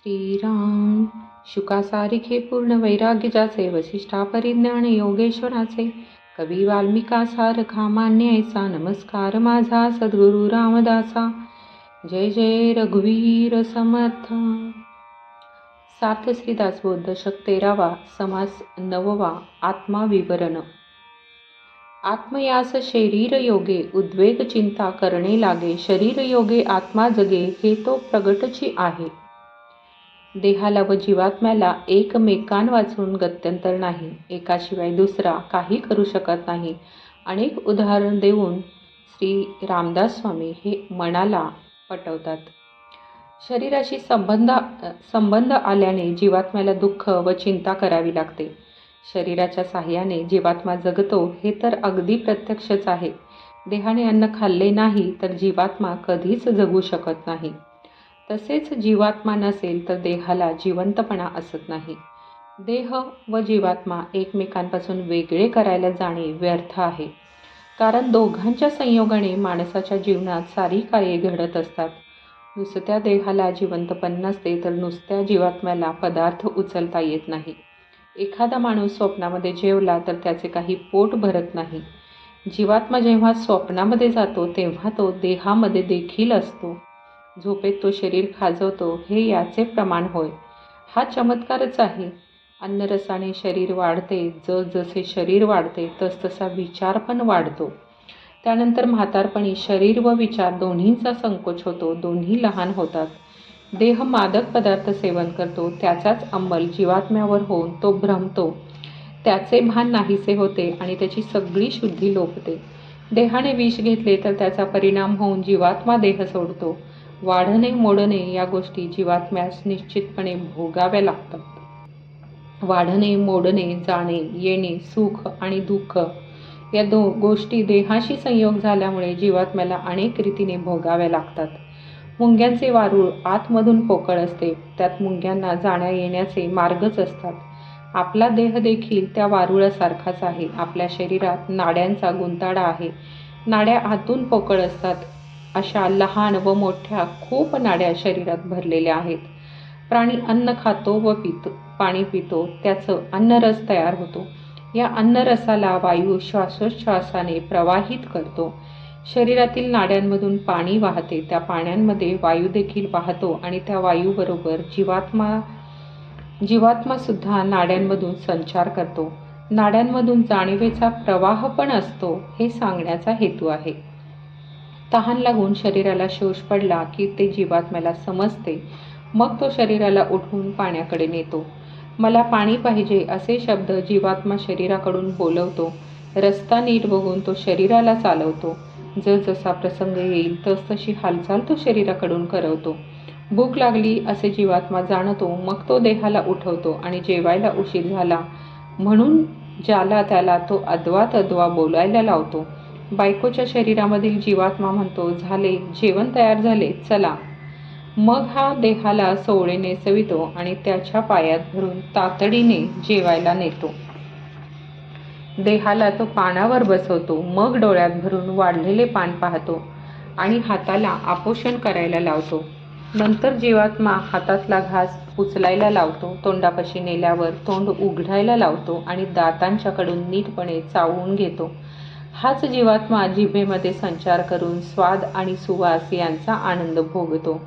श्रीराम शुकासारिखे पूर्ण वैराग्य जाचे, वसिष्ठा परिज्ञान योगेश्वराचे, कवी वाल्मिका सारखा मान्य ऐसा, नमस्कार माझा सद्गुरु रामदासा. जय जय रघुवीर समर्थ. सार्थ श्रीदास बौद्ध दशक 13वा, समास 9वा. आत्मा विवरण. आत्मयास शरीर योगे उद्वेग चिंता करणे लागे, शरीर योगे आत्मा जगे हे तो प्रगटची आहे. देहाला व जीवात्म्याला एकमेकांवाचून गत्यंतर नाही, एकाशिवाय दुसरा काही करू शकत नाही. अनेक उदाहरण देऊन श्री रामदास स्वामी हे मनाला पटवतात. शरीराशी संबंध आल्याने जीवात्म्याला दुःख व चिंता करावी लागते. शरीराच्या साह्याने जीवात्मा जगतो हे तर अगदी प्रत्यक्षच आहे. देहाने अन्न खाल्ले नाही तर जीवात्मा कधीच जगू शकत नाही. तसेच जीवात्मा नसेल तर देहाला जिवंतपणा असत नाही. देह व जीवात्मा एकमेकांपासून वेगळे करायला जाणे व्यर्थ आहे. कारण दोघांच्या संयोगाने माणसाच्या जीवनात सारी कार्ये घडत असतात. नुसत्या देहाला जिवंतपण नसते तर नुसत्या जीवात्म्याला पदार्थ उचलता येत नाही. एखादा माणूस स्वप्नामध्ये जेवला तर त्याचे काही पोट भरत नाही. जीवात्मा जेव्हा स्वप्नामध्ये जातो तेव्हा तो देहामध्ये देखील असतो. झोपेत तो शरीर खाजवतो हे याचे प्रमाण होय. हा चमत्कारच आहे. अन्नरसाने शरीर वाढते. जसे शरीर वाढते तसतसा विचार पण वाढतो. त्यानंतर म्हातारपणी शरीर व विचार दोन्हींचा संकोच होतो. दोन्ही लहान होतात. देह मादक पदार्थ सेवन करतो. त्याचाच अंमल जीवात्म्यावर होऊन तो भ्रमतो. त्याचे भान नाहीसे होते आणि त्याची सगळी शुद्धी लोपते. देहाने विष घेतले तर त्याचा परिणाम होऊन जीवात्मा देह सोडतो. वाढणे मोडणे या गोष्टी जीवात्म्यास निश्चितपणे भोगाव्या लागतात. वाढणे मोडणे, जाणे येणे, सुख आणि दुःख या गोष्टी देहाशी संयोग झाल्यामुळे जीवात्म्याला अनेक रीतीने भोगाव्या लागतात. मुंग्यांचे वारूळ आतमधून पोकळ असते. त्यात मुंग्यांना जाण्या येण्याचे मार्गच असतात. आपला देह देखील त्या वारुळासारखाच आहे. आपल्या शरीरात नाड्यांचा गुंताडा आहे. नाड्या आतून पोकळ असतात. अशा लहान व मोठ्या खूप नाड्या शरीरात भरलेल्या आहेत. प्राणी अन्न खातो व पाणी पितो. त्याचं अन्नरस तयार होतो. या अन्नरसाला वायू श्वासोच्छ्वासाने प्रवाहित करतो. शरीरातील नाड्यांमधून पाणी वाहते. त्या पाण्यांमध्ये वायू देखील वाहतो आणि त्या वायूबरोबर जीवात्मा सुद्धा नाड्यांमधून संचार करतो. नाड्यांमधून जाणीवेचा प्रवाह पण असतो हे सांगण्याचा हेतू आहे. तहान लागून शरीराला शोष पडला की ते जीवात्म्याला समजते. मग तो शरीराला उठवून पाण्याकडे नेतो. मला पाणी पाहिजे असे शब्द जीवात्मा शरीराकडून बोलवतो. रस्ता नीट बघून तो शरीराला चालवतो. जसा प्रसंग येईल तशी हालचाल तो शरीराकडून करवतो. भूक लागली असे जीवात्मा जाणतो. मग तो देहाला उठवतो आणि जेवायला उशीर झाला म्हणून ज्याला त्याला तो अद्वा बोलायला लावतो. बायकोच्या शरीरामधील जीवात्मा म्हणतो, झाले, जेवण तयार झाले, चला. मग हा देहाला सोवळेने सवितो आणि त्याच्या पायात धरून तातडीने जेवायला नेतो. देहाला तो पानावर बसवतो. मग डोळ्यात भरून वाढलेले पान पाहतो आणि हाताला आपोषण करायला लावतो. नंतर जीवात्मा हातातला घास उचलायला लावतो. तोंडापाशी नेल्यावर तोंड उघडायला लावतो आणि दातांच्याकडून नीटपणे चावून घेतो. हाच जीवात्मा जिभेमध्ये संचार करून स्वाद आणि सुवास यांचा आनंद भोगतो.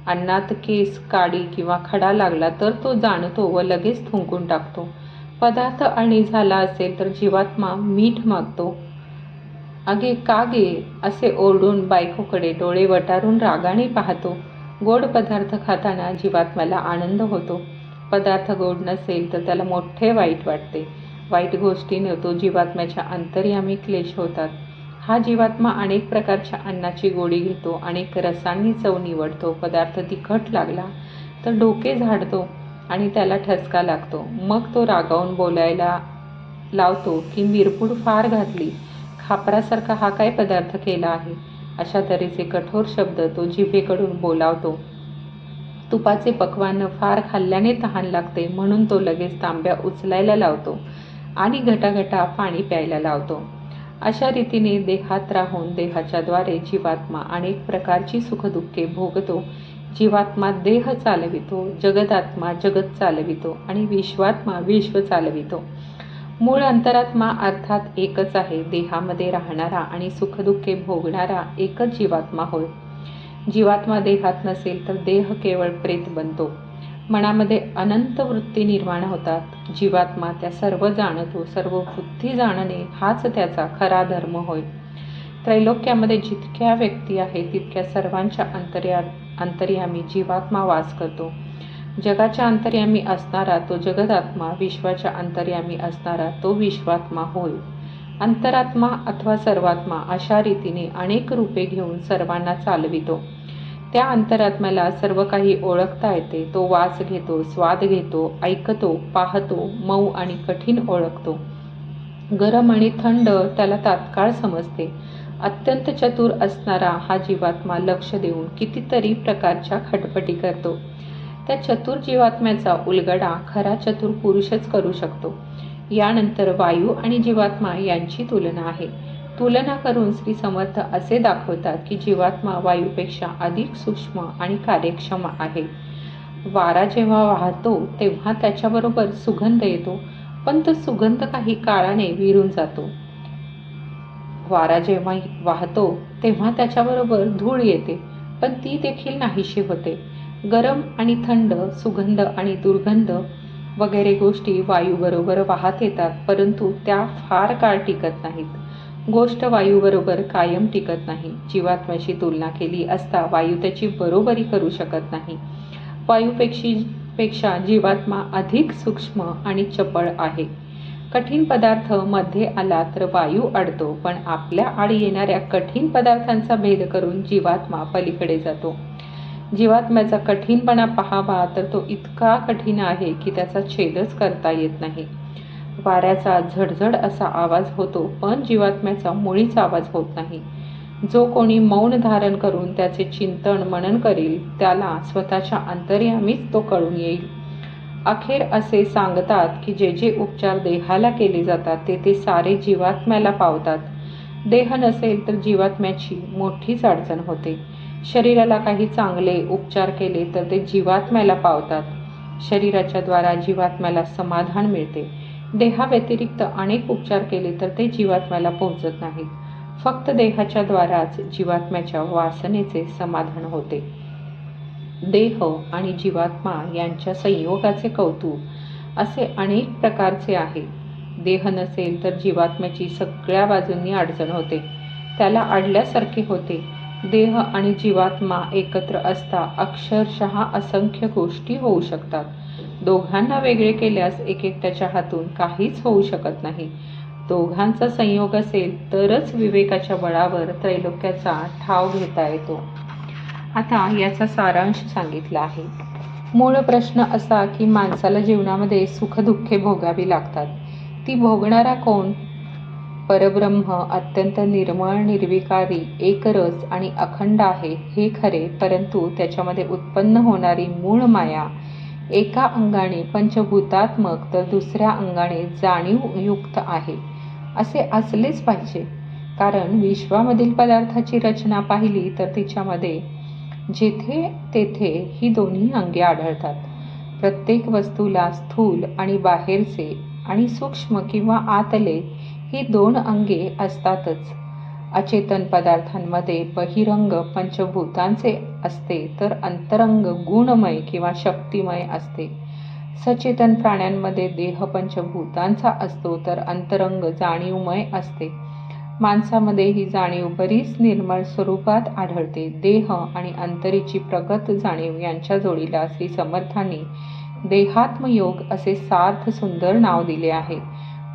अन्नात केस, काडी किंवा खडा लागला तर तो जाणतो व लगेच थुंकून टाकतो. पदार्थ अळणी झाला असेल तर जीवात्मा मीठ मागतो. अगे का गे असे ओरडून बायकोकडे डोळे वटारून रागाने पाहतो. गोड पदार्थ खाताना जीवात्म्याला आनंद होतो. पदार्थ गोड नसेल तर त्याला मोठे वाईट वाटते. वाईट गोष्टीने तो जीवात्म्याच्या अंतर्यामी क्लेश होतात. हा जीवात्मा अनेक प्रकारच्या अन्नाची गोडी घेतो. अनेक रसांनी चव निवडतो. पदार्थ तिखट लागला तर डोके झाडतो आणि त्याला ठसका लागतो. मग तो रागावून बोलायला लावतो की मिरपूड फार घातली, खापरासारखा हा काय पदार्थ केला आहे. अशा तऱ्हेचे कठोर शब्द तो जिभेकडून बोलावतो. तुपाचे पक्वान्न फार खाल्ल्याने तहान लागते म्हणून तो लगेच तांब्या उचलायला लावतो आणि घटाघटा पाणी प्यायला लावतो. अशा रीतीने देहात राहून देहाच्या द्वारे जीवात्मा अनेक प्रकारची सुखदुःखे भोगतो. जीवात्मा देह चालवितो, जगदात्मा जगत चालवितो आणि विश्वात्मा विश्व चालवितो. मूळ अंतरात्मा अर्थात एकच आहे. देहामध्ये राहणारा आणि सुखदुःखे भोगणारा एकच जीवात्मा होय. जीवात्मा देहात नसेल तर देह केवळ प्रेत बनतो. मनामध्ये अनंत वृत्ती निर्माण होतात. जीवात्मा त्या सर्व जाणतो. सर्व वृत्ती जाणणे हाच त्याचा खरा धर्म होय. त्रैलोक्यामध्ये जितक्या व्यक्ती आहेत तितक्या सर्वांच्या अंतर्यामी जीवात्मा वास करतो. जगाच्या अंतर्यामी असणारा तो जगदात्मा, विश्वाच्या अंतर्यामी असणारा तो विश्वात्मा होय. अंतरात्मा अथवा सर्वात्मा अशा रीतीने अनेक रूपे घेऊन सर्वांना चालवितो. त्या अंतरात्म्याला सर्व काही ओळखता येते. तो वास घेतो, स्वाद घेतो, ऐकतो, पाहतो, मऊ आणि कठीण ओळखतो. गरम आणि थंड त्याला तात्काळ समजते. अत्यंत चतुर असणारा हा जीवात्मा लक्ष देऊन कितीतरी प्रकारच्या खटपटी करतो. त्या चतुर जीवात्म्याचा उलगडा खरा चतुर पुरुषच करू शकतो. यानंतर वायू आणि जीवात्मा यांची तुलना आहे. तुलना करून श्री समर्थ असे दाखवतात की जीवात्मा वायूपेक्षा अधिक सूक्ष्म आणि कार्यक्षम आहे. वारा जेव्हा वाहतो तेव्हा त्याच्याबरोबर सुगंध येतो, पण तो सुगंध काही काळाने विरून जातो. वारा जेव्हा वाहतो तेव्हा त्याच्याबरोबर धूळ येते, पण ती देखील नाहीशी होते. गरम आणि थंड, सुगंध आणि दुर्गंध वगैरे गोष्टी वायूबरोबर वाहत येतात, परंतु त्या फार काळ टिकत नाहीत. गोष्ट वायूबरोबर कायम टिकत नाही. जीवात्म्याशी तुलना केली असता वायू त्याची बरोबरी करू शकत नाही. वायूपेक्षा जीवात्मा अधिक सूक्ष्म आणि चपळ आहे. कठीण पदार्थ मध्ये आला तर वायू अडतो, पण आपल्या आड येणाऱ्या कठीण पदार्थांचा भेद करून जीवात्मा पलीकडे जातो. जीवात्म्याचा कठीणपणा पाहावा तर तो इतका कठीण आहे की त्याचा छेदच करता येत नाही. वाऱ्याचा झडझड असा आवाज होतो, पण जीवात्म्याचा मुळीच आवाज होत नाही. जो कोणी मौन धारण करून त्याचे चिंतन मनन करील त्याला स्वतःच्या अंतर्यामीच तो कळून येईल. अखेर असे सांगतात की जे जे उपचार देहाला केले जातात ते सारे जीवात्म्याला पावतात. देह नसेल तर जीवात्म्याची मोठीच अडचण होते. शरीराला काही चांगले उपचार केले तर ते जीवात्म्याला पावतात. शरीराच्या द्वारा जीवात्म्याला समाधान मिळते. देहाव्यतिरिक्त अनेक उपचार केले तर ते जीवात्म्याला पोहोचत नाहीत. फक्त देहाच्या द्वाराच जीवात्म्याच्या वासनेचे समाधान होते. देह आणि जीवात्मा यांच्या संयोगाचे कौतुक असे अनेक प्रकारचे आहे. देह नसेल तर जीवात्म्याची सगळ्या बाजूंनी अडचण होते, त्याला अडल्यासारखे होते. देह आणि जीवात्मा एकत्र असता अक्षरशः असंख्य गोष्टी होऊ शकतात. दोघांना वेगळे केल्यास एकट्याच्या हातून काहीच होऊ शकत नाही. दोघांचा संयोग असेल तरच विवेकाच्या बळावर त्रैलोक्याचा ठाव घेता येतो. आता याचा सारांश सांगितला आहे. मूळ प्रश्न असा की माणसाला जीवनामध्ये सुखदुःखे भोगावी लागतात. ती भोगणारा कोण? परब्रह्म अत्यंत निर्मळ, निर्विकारी, एकरस आणि अखंड आहे हे खरे, परंतु त्याच्यामध्ये उत्पन्न होणारी मूळ माया एका अंगाने पंचभूतात्मक तर दुसऱ्या अंगाने जाणीवयुक्त आहे. असे असलेच पाहिजे, कारण विश्वामधील पदार्थाची रचना पाहिली तर तिच्यामध्ये जेथे तेथे ही दोन्ही अंगे आढळतात. प्रत्येक वस्तूला स्थूल आणि बाहेरचे आणि सूक्ष्म किंवा आतले ही दोन अंगे असतातच. अचेतन पदार्थांमध्ये बहिरंग पंचभूतांचे असते तर अंतरंग गुणमय किंवा शक्तिमय असते. सचेतन प्राण्यांमध्ये देह पंचभूतांचा असतो तर अंतरंग जाणीवमय असते. माणसामध्ये ही जाणीव बरीच निर्मळ स्वरूपात आढळते. देह आणि अंतरीची प्रगत जाणीव यांच्या जोडीला श्री समर्थांनी देहात्मयोग असे सार्थ सुंदर नाव दिले आहे.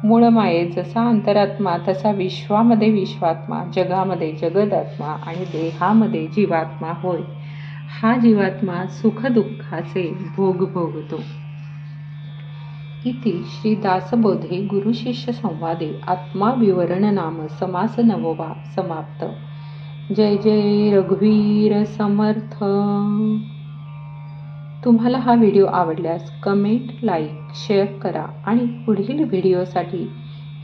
मूळ मायेत जसा अंतरात्मा तसा विश्वामध्ये विश्वात्मा, जगामध्ये जगदात्मा आणि देहामध्ये जीवात्मा होय. हा जीवात्मा सुखदुःखाचे भोग भोगतो. इति श्री दासबोधे गुरुशिष्य संवादे आत्माविवरण नाम समास 9वा समाप्त. जय जय रघुवीर समर्थ. तुम्हाला हा व्हिडिओ आवडल्यास कमेंट, लाईक, शेअर करा आणि पुढील व्हिडिओसाठी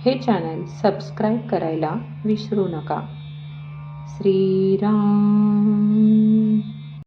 हे चॅनल सबस्क्राईब करायला विसरू नका. श्रीराम.